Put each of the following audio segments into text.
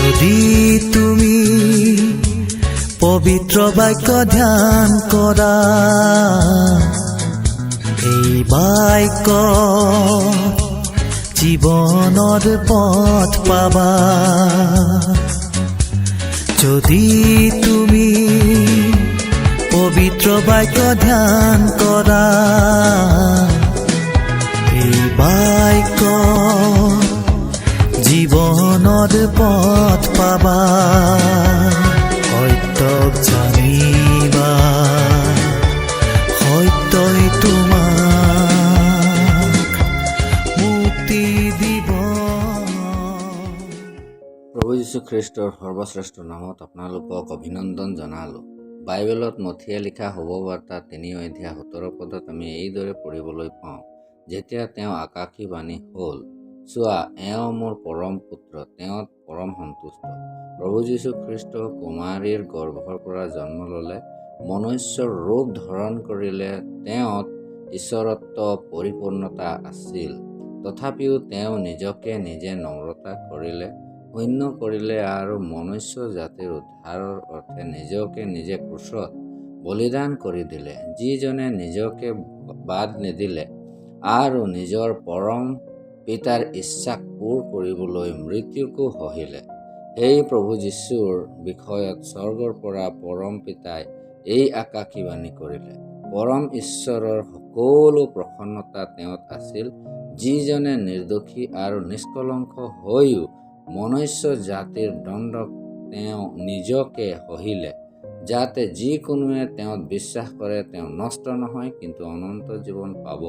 যদি তুমি পবিত্ৰ বাক্য ধ্যান কৰা, এই বাক্য জীৱনৰ পথ পাবা। যদি তুমি পবিত্ৰ বাক্য ধ্যান কৰা, এই বাক্য জীৱনৰ পথ পাবা। সত্যক জানিবা, সত্যই তোমাক মুক্তি দিব। প্ৰভু যীশু খ্ৰীষ্টৰ সৰ্বশ্ৰেষ্ঠ নামত আপোনালোকক অভিনন্দন জনালোঁ। বাইবেলত মথিয়ে লিখা শুভবাৰ্তা 3 অধ্যায় 17 পদত আমি এইদৰে পঢ়িবলৈ পাওঁ, যেতিয়া তেওঁ আকাশী বাণী হ'ল, চোৱা, এওঁ মোৰ পৰম পুত্ৰ, তেওঁত পৰম সন্তুষ্ট। প্ৰভু যীশু খ্ৰীষ্ট কুমাৰীৰ গৰ্ভৰ পৰা জন্ম ল'লে, মনুষ্যৰ ৰূপ ধাৰণ কৰিলে। তেওঁত ঈশ্বৰত্ব পৰিপূৰ্ণতা আছিল। তথাপিও তেওঁ নিজকে নিজে নম্ৰতা কৰিলে, শূন্য কৰিলে আৰু মনুষ্য জাতিৰ উদ্ধাৰৰ অৰ্থে নিজকে নিজে ক্ৰুচত বলিদান কৰি দিলে। যিজনে নিজকে বাদ নিদিলে আৰু নিজৰ পৰম পিতাৰ ইচ্ছাক পূৰ কৰিবলৈ মৃত্যুকো সহিলে। সেই প্ৰভু যীশুৰ বিষয়ত স্বৰ্গৰ পৰা পৰম পিতাই এই আকাশী বাণী কৰিলে। পৰম ঈশ্বৰৰ সকলো প্ৰসন্নতা তেওঁত আছিল, যিজনে নিৰ্দোষী আৰু নিষ্কলংক হৈও মনুষ্য জাতিৰ দণ্ডক তেওঁ নিজকে সহিলে, যাতে যিকোনোৱে তেওঁত বিশ্বাস কৰে তেওঁ নষ্ট নহয়, কিন্তু অনন্ত জীৱন পাব,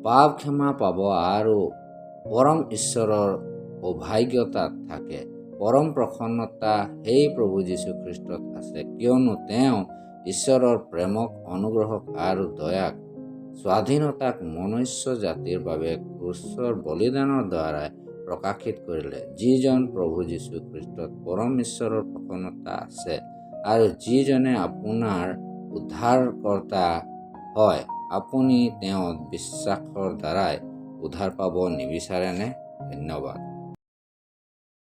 পাপ ক্ষমা পাব আৰু পৰম ঈশ্বৰৰ সৌভাগ্যতাত থাকে। পৰম প্ৰসন্নতা সেই প্ৰভু যীশু খ্ৰীষ্টত আছে, কিয়নো তেওঁ ঈশ্বৰৰ প্ৰেমক, অনুগ্ৰহক আৰু দয়াক, স্বাধীনতাক মনুষ্য জাতিৰ বাবে ক্ৰুচৰ বলিদানৰ দ্বাৰাই প্ৰকাশিত কৰিলে। যিজন প্ৰভু যীশু খ্ৰীষ্টত পৰম ঈশ্বৰৰ প্ৰসন্নতা আছে আৰু যিজনে আপোনাৰ উদ্ধাৰকৰ্তা হয়, আপুনি তেওঁত বিশ্বাসৰ দ্বাৰাই উদ্ধাৰ পাব নিবিচাৰেনে? ধন্যবাদ।